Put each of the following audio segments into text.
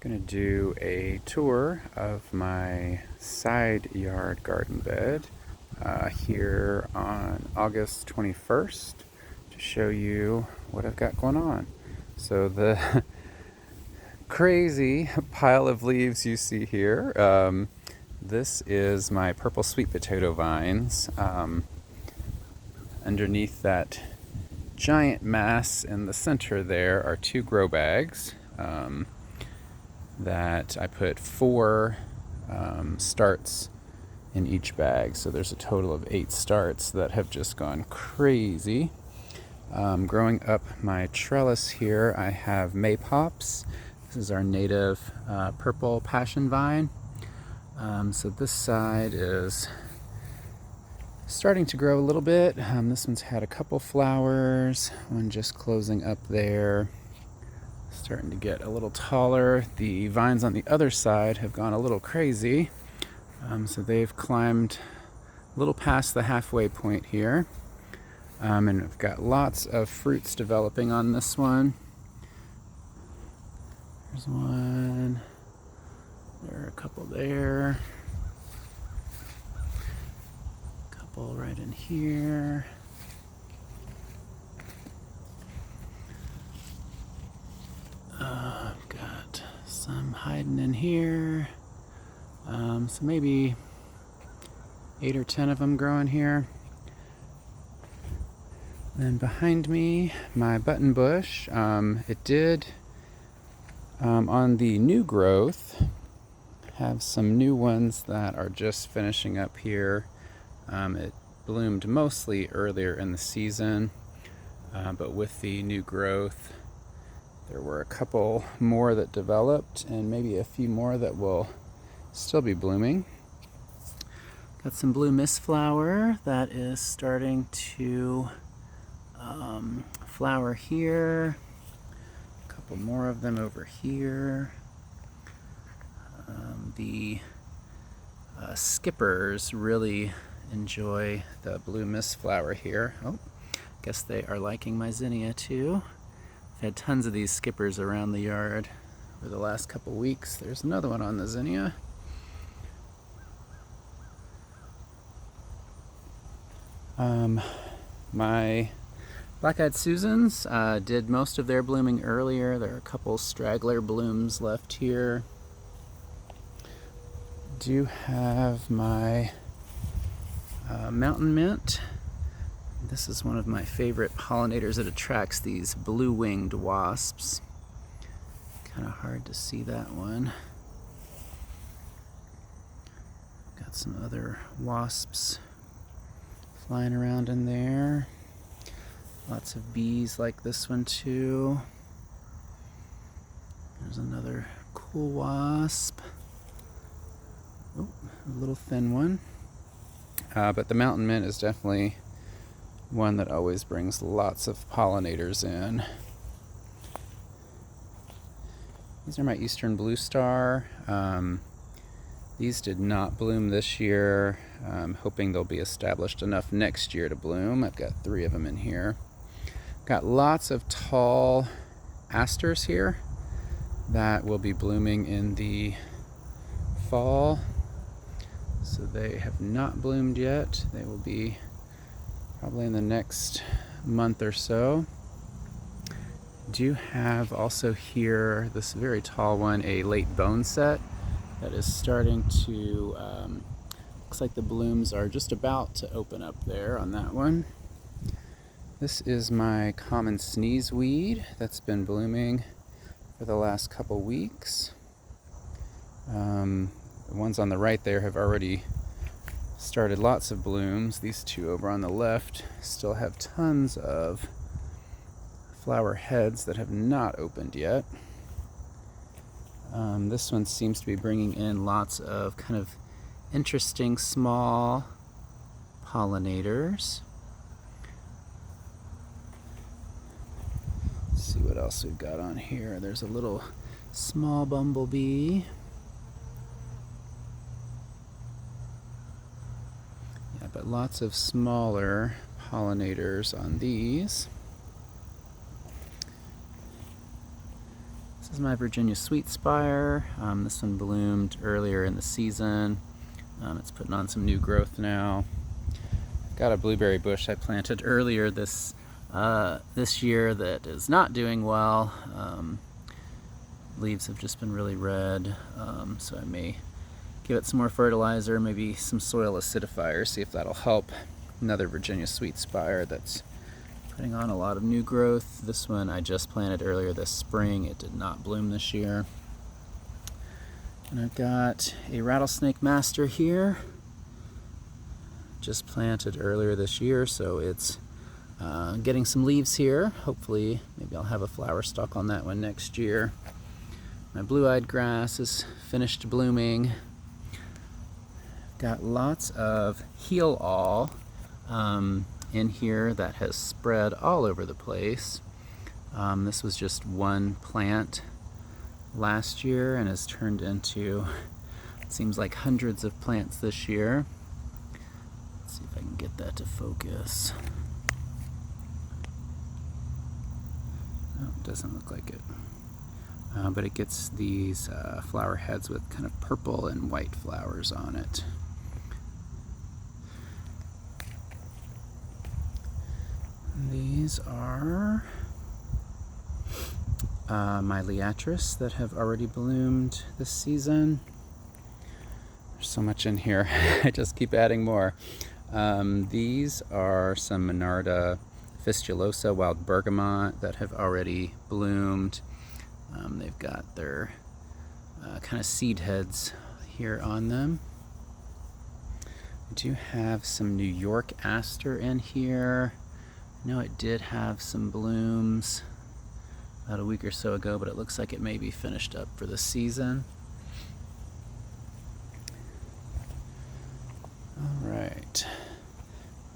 Going to do a tour of my side yard garden bed here on August 21st to show you what I've got going on. So the crazy pile of leaves you see here, this is my purple sweet potato vines. Underneath that giant mass in the center there are two grow bags. That I put four starts in each bag. So there's a total of 8 starts that have just gone crazy. Growing up my trellis here, I have maypops. This is our native purple passion vine. So this side is starting to grow a little bit. This one's had a couple flowers, one just closing up there. Starting to get a little taller. The vines on the other side have gone a little crazy. So they've climbed a little past the halfway point here. And we've got lots of fruits developing on this one. There's one. There are a couple there. A couple right in here. I've got some hiding in here. So maybe 8 or 10 of them growing here. Then behind me, my button bush. It did, on the new growth, have some new ones that are just finishing up here. It bloomed mostly earlier in the season, but with the new growth, there were a couple more that developed and maybe a few more that will still be blooming. Got some blue mist flower that is starting to flower here. A couple more of them over here. The skippers really enjoy the blue mist flower here. Oh, guess they are liking my zinnia too. I've had tons of these skippers around the yard over the last couple weeks. There's another one on the zinnia. My black-eyed Susans did most of their blooming earlier. There are a couple straggler blooms left here. Do have my mountain mint. This is one of my favorite pollinators. It attracts these blue-winged wasps. Kind of hard to see that one. Got some other wasps flying around in there. Lots of bees like this one too. There's another cool wasp. Oh, a little thin one. But the mountain mint is definitely one that always brings lots of pollinators in. These are my Eastern Blue Star. These did not bloom this year. I'm hoping they'll be established enough next year to bloom. I've got 3 of them in here. Got lots of tall asters here that will be blooming in the fall. So they have not bloomed yet. They will be probably in the next month or so. Do have also here this very tall one, a late bone set that is starting to, looks like the blooms are just about to open up there on that one. This is my common sneeze weed that's been blooming for the last couple weeks. The ones on the right there have already started lots of blooms. These two over on the left still have tons of flower heads that have not opened yet. This one seems to be bringing in lots of kind of interesting small pollinators. Let's see what else we've got on here. There's a little small bumblebee. Yeah, but lots of smaller pollinators on these. This is my Virginia Sweet Spire. This one bloomed earlier in the season. It's putting on some new growth now. Got a blueberry bush I planted earlier this year that is not doing well. Leaves have just been really red, so I may give it some more fertilizer, maybe some soil acidifier, see if that'll help. Another Virginia Sweet Spire that's putting on a lot of new growth. This one I just planted earlier this spring. It did not bloom this year. And I've got a Rattlesnake Master here, just planted earlier this year, so it's getting some leaves here. Hopefully, maybe I'll have a flower stalk on that one next year. My blue-eyed grass is finished blooming. Got lots of heel all in here that has spread all over the place. This was just one plant last year and has turned into, it seems like, hundreds of plants this year. Let's see if I can get that to focus. Oh, it doesn't look like it. But it gets these flower heads with kind of purple and white flowers on it. These are my Liatris that have already bloomed this season. There's so much in here. I just keep adding more. These are some Monarda fistulosa wild bergamot that have already bloomed. They've got their kind of seed heads here on them. I do have some New York aster in here. I know it did have some blooms about a week or so ago, but it looks like it may be finished up for the season. All right,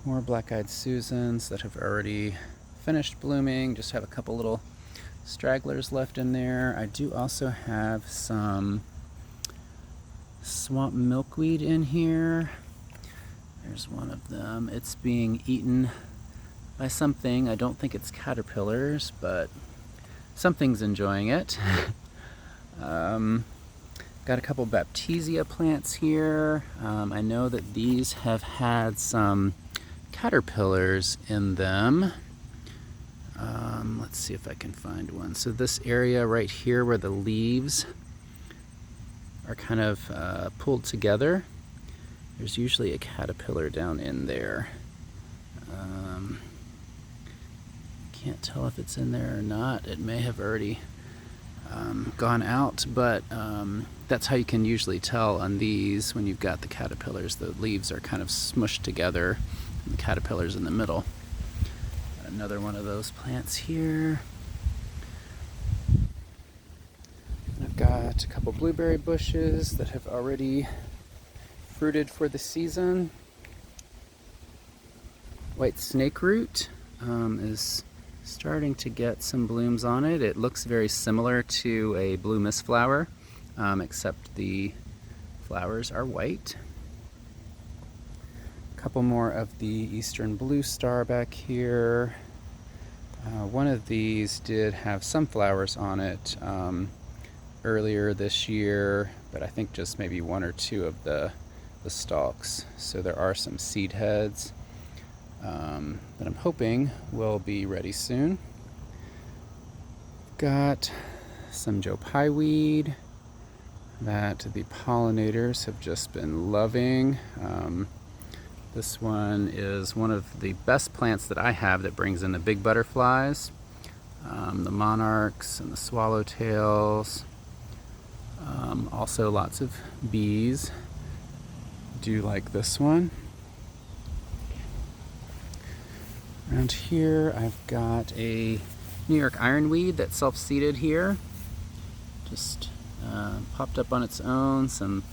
more black-eyed Susans that have already finished blooming. Just have a couple little stragglers left in there. I do also have some swamp milkweed in here. There's one of them. It's being eaten by something. I don't think it's caterpillars, but something's enjoying it. Got a couple Baptisia plants here. I know that these have had some caterpillars in them. Let's see if I can find one. So this area right here where the leaves are kind of pulled together, there's usually a caterpillar down in there. Can't tell if it's in there or not. It may have already gone out, but that's how you can usually tell on these when you've got the caterpillars. The leaves are kind of smushed together and the caterpillar's in the middle. Another one of those plants here. I've got a couple blueberry bushes that have already fruited for the season. White snakeroot is starting to get some blooms on it. It looks very similar to a blue mist flower, except the flowers are white. A couple more of the Eastern Blue Star back here. One of these did have some flowers on it earlier this year, but I think just maybe one or two of the stalks. So there are some seed heads that I'm hoping will be ready soon. Got some Joe Pye weed that the pollinators have just been loving. This one is one of the best plants that I have that brings in the big butterflies, the monarchs and the swallowtails. Also lots of bees do like this one. Around here I've got a New York ironweed that's self-seeded here. Just popped up on its own. Some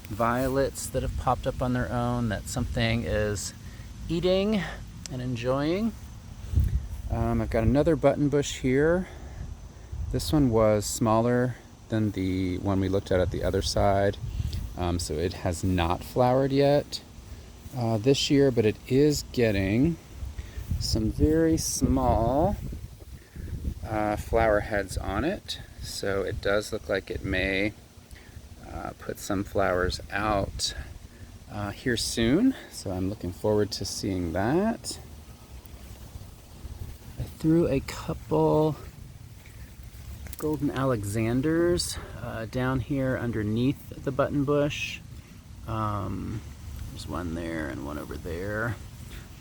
violets that have popped up on their own that something is eating and enjoying. I've got another button bush here. This one was smaller than the one we looked at the other side, so it has not flowered yet this year, but it is getting some very small flower heads on it. So it does look like it may put some flowers out here soon. So I'm looking forward to seeing that. I threw a couple golden Alexanders down here underneath the button bush. There's one there and one over there.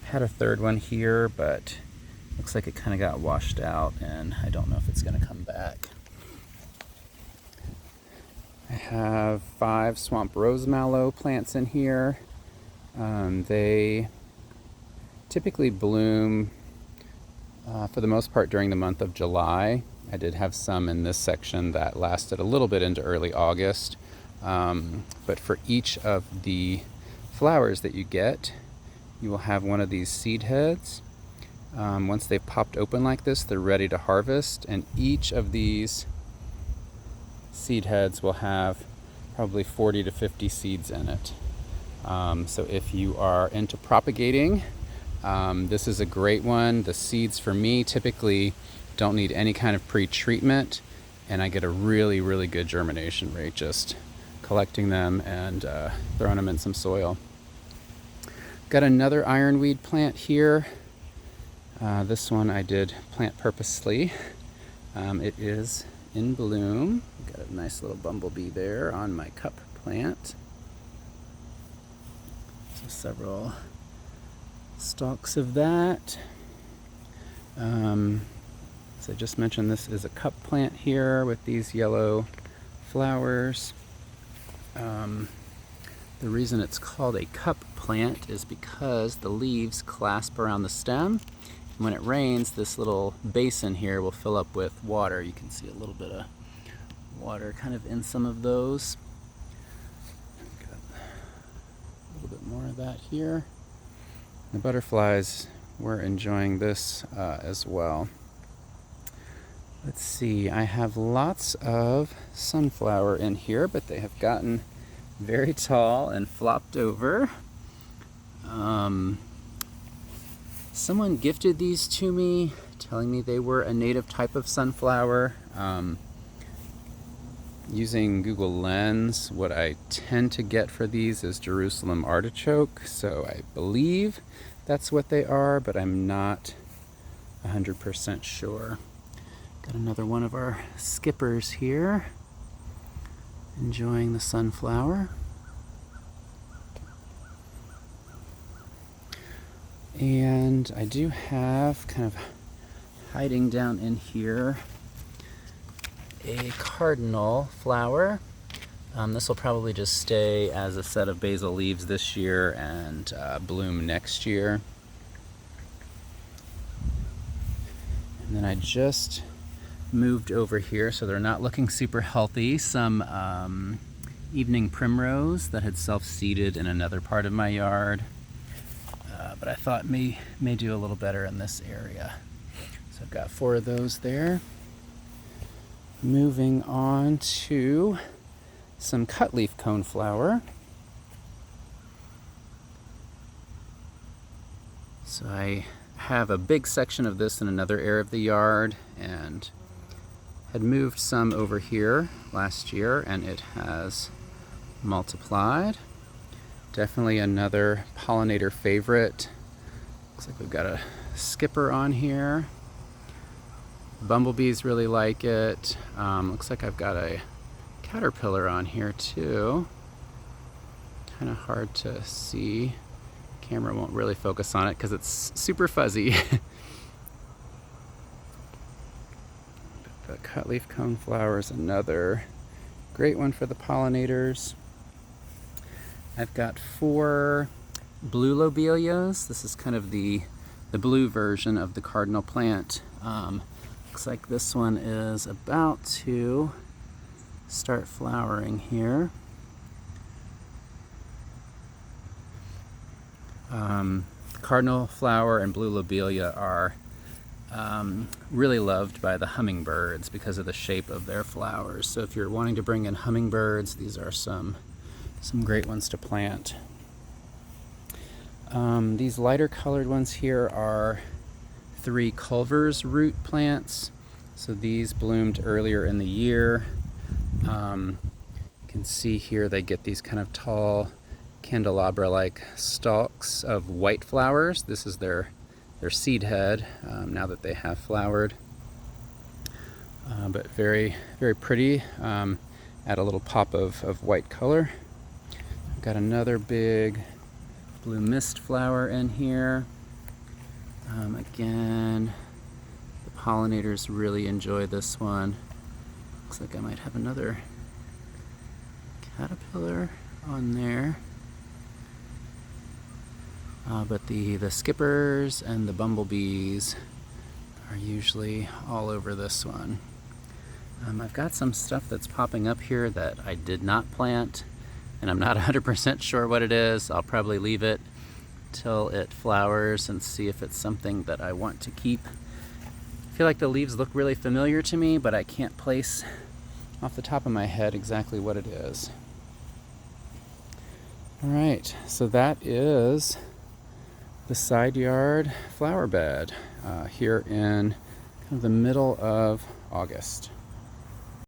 I had a third one here, but looks like it kind of got washed out, and I don't know if it's going to come back. I have 5 swamp rose mallow plants in here. They typically bloom for the most part during the month of July. I did have some in this section that lasted a little bit into early August. But for each of the flowers that you get, you will have one of these seed heads. Once they've popped open like this, they're ready to harvest, and each of these seed heads will have probably 40 to 50 seeds in it. So if you are into propagating, this is a great one. The seeds for me typically don't need any kind of pre-treatment, and I get a really, really good germination rate just collecting them and throwing them in some soil. Got another ironweed plant here. This one I did plant purposely. It is in bloom. Got a nice little bumblebee there on my cup plant. So several stalks of that. As I just mentioned, this is a cup plant here with these yellow flowers. The reason it's called a cup plant is because the leaves clasp around the stem. And when it rains, this little basin here will fill up with water. You can see a little bit of water kind of in some of those. Got a little bit more of that here. The butterflies were enjoying this as well. Let's see, I have lots of sunflower in here, but they have gotten very tall and flopped over. Someone gifted these to me, telling me they were a native type of sunflower. Using Google Lens, what I tend to get for these is Jerusalem artichoke, so I believe that's what they are, but I'm not 100% sure. Got another one of our skippers here, enjoying the sunflower. And I do have, kind of hiding down in here, a cardinal flower. This will probably just stay as a set of basil leaves this year and bloom next year. And then I just moved over here, so they're not looking super healthy. Some evening primrose that had self-seeded in another part of my yard. But I thought may do a little better in this area. So I've got 4 of those there. Moving on to some cutleaf coneflower. So I have a big section of this in another area of the yard, and had moved some over here last year, and it has multiplied. Definitely another pollinator favorite. Looks like we've got a skipper on here. Bumblebees really like it. Looks like I've got a caterpillar on here too. Kind of hard to see. Camera won't really focus on it because it's super fuzzy. But cutleaf coneflower is another great one for the pollinators. I've got 4 blue lobelias. This is kind of the blue version of the cardinal plant. Looks like this one is about to start flowering here. Cardinal flower and blue lobelia are really loved by the hummingbirds because of the shape of their flowers. So if you're wanting to bring in hummingbirds, these are some great ones to plant. These lighter colored ones here are 3 Culver's root plants. So these bloomed earlier in the year. You can see here they get these kind of tall candelabra-like stalks of white flowers. This is their seed head now that they have flowered. But very, very pretty. Add a little pop of white color. I've got another big blue mist flower in here. Again, the pollinators really enjoy this one. Looks like I might have another caterpillar on there. But the skippers and the bumblebees are usually all over this one. I've got some stuff that's popping up here that I did not plant, and I'm not 100% sure what it is. I'll probably leave it till it flowers and see if it's something that I want to keep. I feel like the leaves look really familiar to me, but I can't place off the top of my head exactly what it is. All right, so that is the side yard flower bed here in kind of the middle of August.